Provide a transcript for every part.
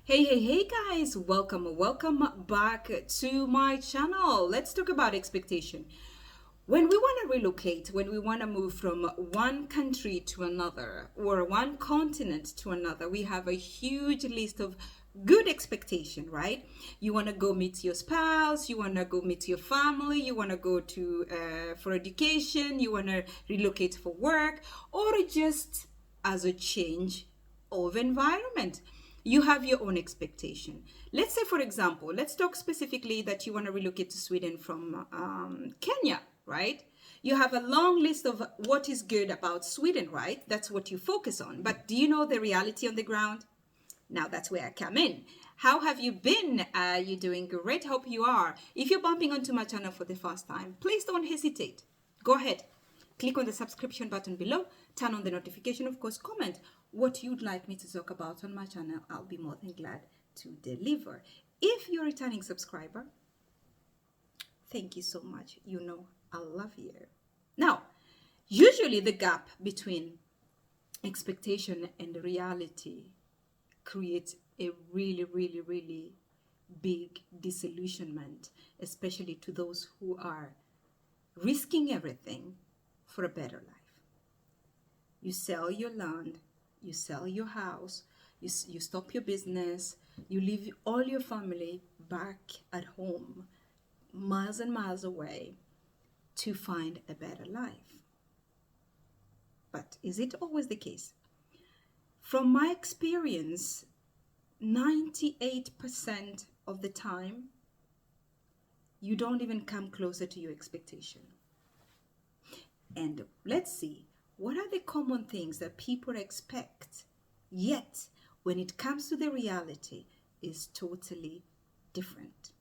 Hey guys, welcome back to my channel. Let's talk about expectation. When we want to relocate, when we want to move from one country to another or one continent to another, we have a huge list of good expectation, right? You want to go meet your spouse, you want to go meet your family, you want to go to for education, you want to relocate for work, or just as a change of environment. You have your own expectation. Let's say, for example, let's talk specifically that you want to relocate to Sweden from Kenya, right? You have a long list of what is good about Sweden, right? That's what you focus on. But do you know the reality on the ground? Now that's where I come in. How have you been? You doing great? Hope you are. If you're bumping onto my channel for the first time, please don't hesitate. Go ahead. Click on the subscription button below. Turn on the notification. Of course, comment what you'd like me to talk about on my channel. I'll be more than glad to deliver. If you're a returning subscriber, thank you so much. You know I love you. Now, usually the gap between expectation and reality creates a really big disillusionment, especially to those who are risking everything for a better life. You sell your land, you sell your house, you stop your business, you leave all your family back at home, miles and miles away, to find a better life. But is it always the case? From my experience, 98% of the time, you don't even come closer to your expectation. And let's see, what are the common things that people expect, yet when it comes to the reality is totally different.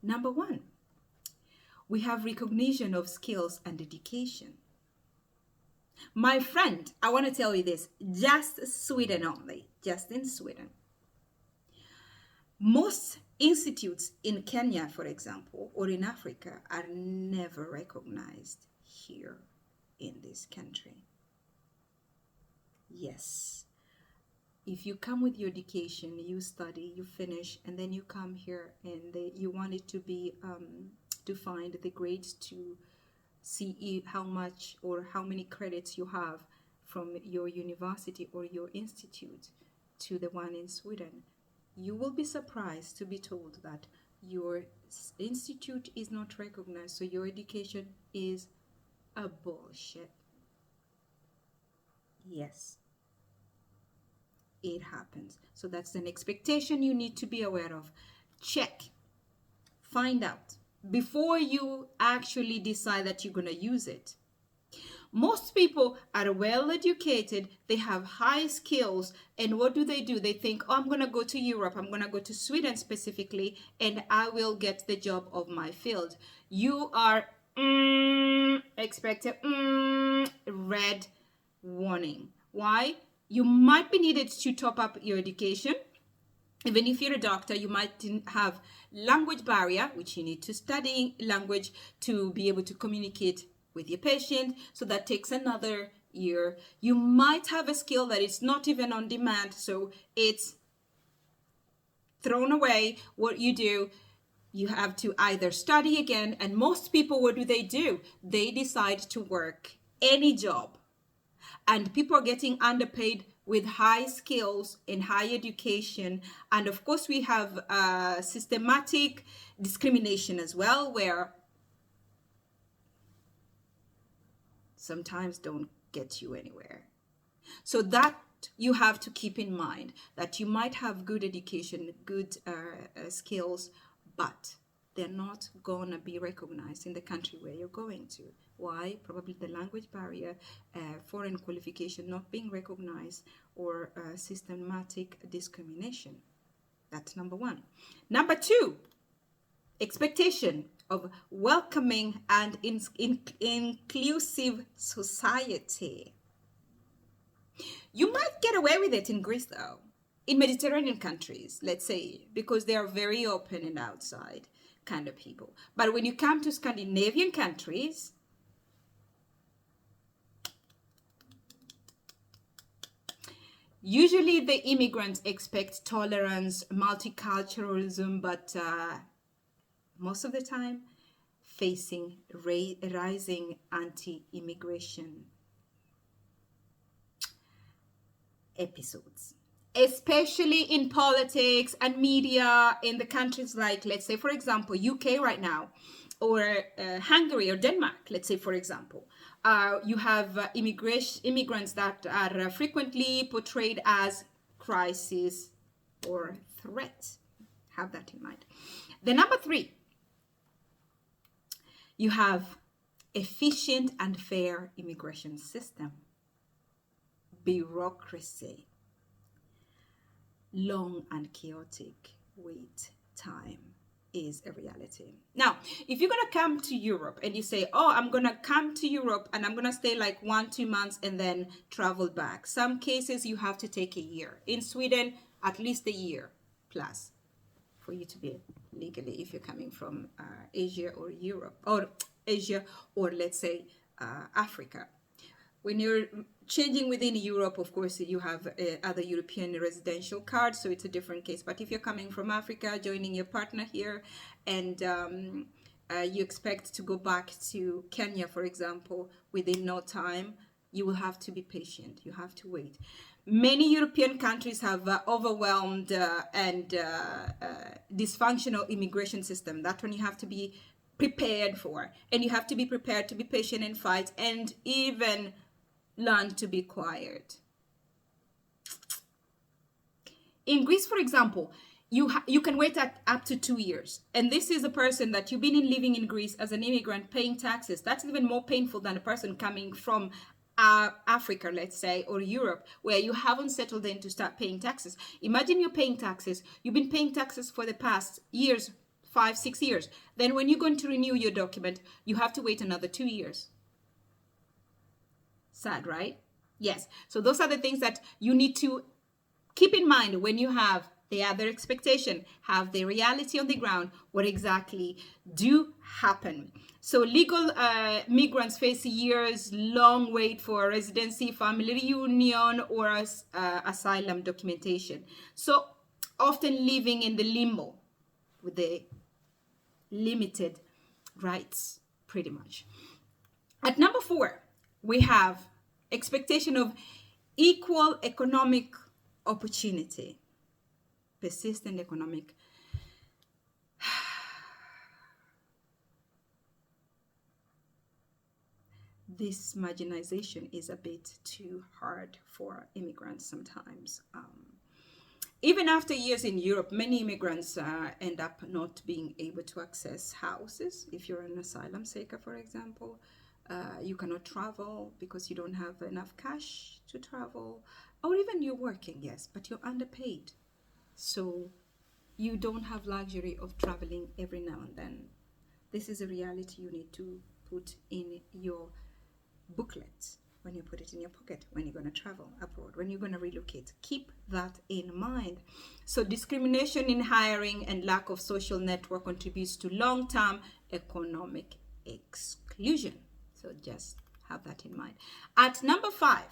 Number one, we have recognition of skills and education. My friend, I want to tell you this, just Sweden only, just in Sweden. Most institutes in Kenya, for example, or in Africa are never recognized here in this country. Yes. If you come with your education, you study, you finish, and then you come here and you want it to be, to find the grades to see how much or how many credits you have from your university or your institute to the one in Sweden, you will be surprised to be told that your institute is not recognized, so your education is a bullshit. Yes, it happens. So that's an expectation you need to be aware of. Check, find out before you actually decide that you're going to use it. Most people are well educated, they have high skills, and what do? They think, oh, I'm going to go to Europe, I'm going to go to Sweden specifically, and I will get the job of my field. You are expected red warning. Why? You might be needed to top up your education. Even if you're a doctor, you might have language barrier, which you need to study language to be able to communicate with your patient. So that takes another year. You might have a skill that is not even on demand, so it's thrown away. What you do, you have to either study again, and most people, what do? They decide to work any job. And people are getting underpaid with high skills and high education. And of course, we have systematic discrimination as well, where sometimes don't get you anywhere. So that you have to keep in mind, that you might have good education, good skills, but they're not going to be recognized in the country where you're going to. Why? Probably the language barrier, foreign qualification not being recognized, or systematic discrimination. That's number one. Number two, expectation of welcoming and inclusive society. You might get away with it in Greece, though. In Mediterranean countries, let's say, because they are very open and outside kind of people. But when you come to Scandinavian countries, Usually the immigrants expect tolerance, multiculturalism, but most of the time facing rising anti-immigration episodes, especially in politics and media in the countries like, let's say, for example, UK right now, or Hungary or Denmark, let's say, for example. You have immigrants that are frequently portrayed as crisis or threat. Have that in mind. The number 3, you have efficient and fair immigration system. Bureaucracy. Long and chaotic wait time is a reality. Now, if you're going to come to Europe and you say, oh, I'm going to come to Europe and I'm going to stay like 1-2 months and then travel back. Some cases you have to take a year. In Sweden, at least a year plus for you to be legally, if you're coming from Asia or Europe, or Asia, or let's say Africa. When you're changing within Europe, of course, you have other European residential cards, so it's a different case. But if you're coming from Africa, joining your partner here, and you expect to go back to Kenya, for example, within no time, you will have to be patient. You have to wait. Many European countries have overwhelmed and dysfunctional immigration system. That one you have to be prepared for, and you have to be prepared to be patient and fight, and even learn to be quiet. In Greece, for example, you can wait up to 2 years. And this is a person that you've been living in Greece as an immigrant paying taxes. That's even more painful than a person coming from Africa, let's say, or Europe, where you haven't settled in to start paying taxes. Imagine you're paying taxes. You've been paying taxes for the past years, 5-6 years. Then when you're going to renew your document, you have to wait another 2 years. Sad, right? Yes. So those are the things that you need to keep in mind when you have the other expectation, have the reality on the ground, what exactly do happen. So legal migrants face years long wait for residency, family reunion, or asylum documentation. So often living in the limbo with the limited rights, pretty much. At number 4, we have expectation of equal economic opportunity, persistent economic. This marginalization is a bit too hard for immigrants sometimes. Even after years in Europe, many immigrants end up not being able to access houses. If you're an asylum seeker, for example, you cannot travel because you don't have enough cash to travel, or even you're working, yes, but you're underpaid. So you don't have luxury of traveling every now and then. This is a reality you need to put in your booklet when you put it in your pocket, when you're going to travel abroad, when you're going to relocate. Keep that in mind. So discrimination in hiring and lack of social network contributes to long-term economic exclusion. So just have that in mind. At number 5,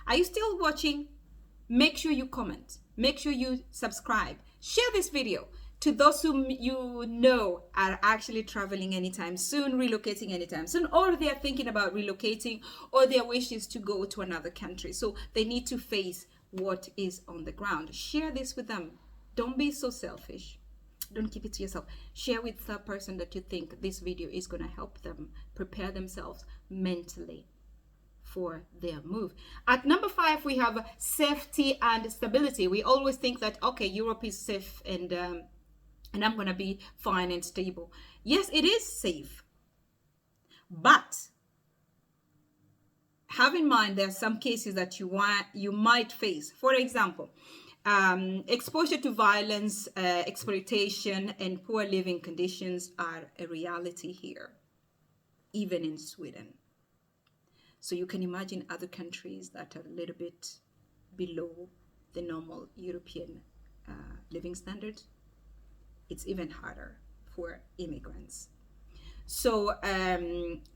are you still watching? Make sure you comment. Make sure you subscribe. Share this video to those whom you know are actually traveling anytime soon, relocating anytime soon, or they are thinking about relocating, or their wish is to go to another country. So they need to face what is on the ground. Share this with them. Don't be so selfish. Don't keep it to yourself. Share with the person that you think this video is going to help them prepare themselves mentally for their move. At number 5, we have safety and stability. We always think that, okay, Europe is safe and I'm going to be fine and stable. Yes, it is safe. But have in mind there are some cases that you might face. For example, exposure to violence, exploitation, and poor living conditions are a reality here, even in Sweden. So you can imagine other countries that are a little bit below the normal European living standards. It's even harder for immigrants. So,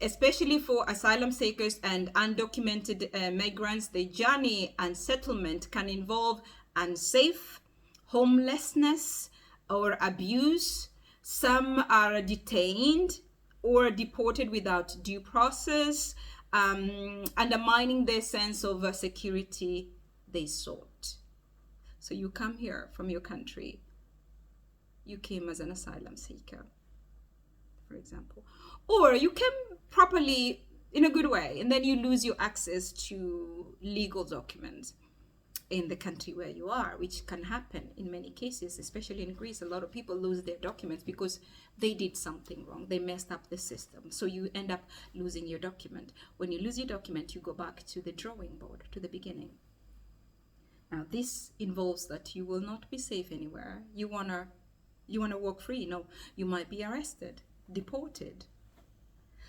especially for asylum seekers and undocumented migrants, the journey and settlement can involve unsafe, homelessness, or abuse. Some are detained or deported without due process, undermining their sense of security they sought. So you come here from your country, you came as an asylum seeker, for example, or you came properly in a good way, and then you lose your access to legal documents in the country where you are, which can happen in many cases, especially in Greece. A lot of people lose their documents because they did something wrong. They messed up the system. So you end up losing your document. When you lose your document, you go back to the drawing board, to the beginning. Now, this involves that you will not be safe anywhere. You wanna walk free. No, you might be arrested, deported.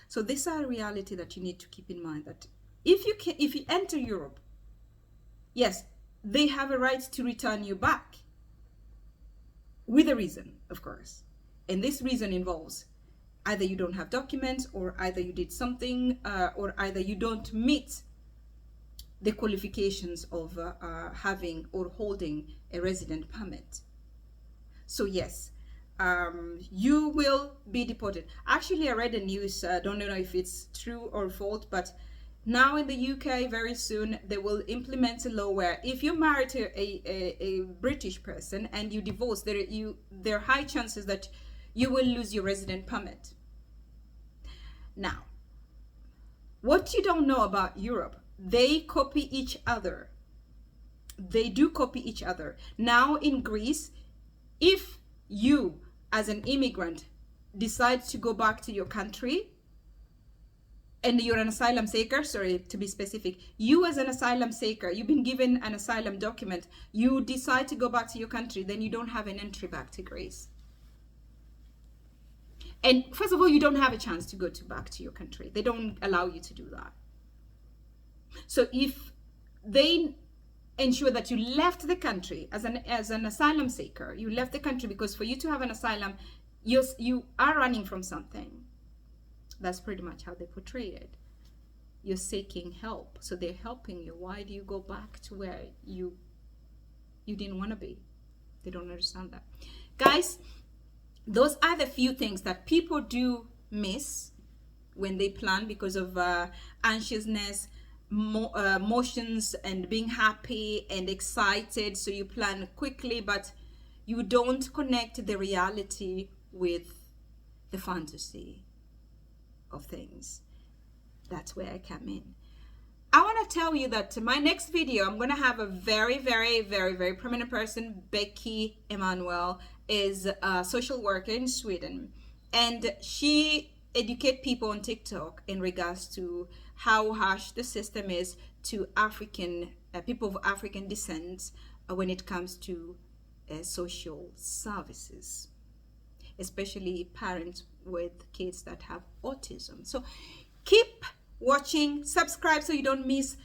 So these are a reality that you need to keep in mind, that if you enter Europe, yes, they have a right to return you back with a reason, of course. And this reason involves either you don't have documents, or either you did something, or either you don't meet the qualifications of having or holding a resident permit. So yes, you will be deported. Actually, I read the news, don't know if it's true or false, but now in the UK, very soon, they will implement a law where if you're married to a British person and you divorce, there are high chances that you will lose your resident permit. Now, what you don't know about Europe, they copy each other. They do copy each other. Now in Greece, if you as an immigrant decide to go back to your country, and you're an asylum seeker, sorry to be specific, you as an asylum seeker, you've been given an asylum document, you decide to go back to your country, then you don't have an entry back to Greece. And first of all, you don't have a chance to go back to your country. They don't allow you to do that. So if they ensure that you left the country as an asylum seeker, you left the country because for you to have an asylum, you are running from something. That's pretty much how they portray it. You're seeking help, so they're helping you. Why do you go back to where you didn't want to be? They don't understand that. Guys, those are the few things that people do miss when they plan because of anxiousness, emotions, and being happy and excited. So you plan quickly, but you don't connect the reality with the fantasy of things. That's where I come in. I want to tell you that my next video, I'm going to have a very, very, very, very prominent person. Becky Emanuel is a social worker in Sweden, and she educates people on TikTok in regards to how harsh the system is to African people of African descent when it comes to social services, especially parents with kids that have autism. So keep watching, subscribe so you don't miss,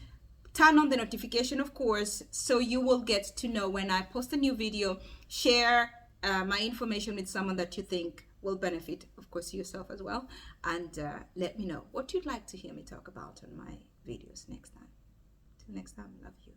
turn on the notification, of course, so you will get to know when I post a new video. Share my information with someone that you think will benefit, of course, yourself as well, and let me know what you'd like to hear me talk about on my videos next time. Till next time, love you.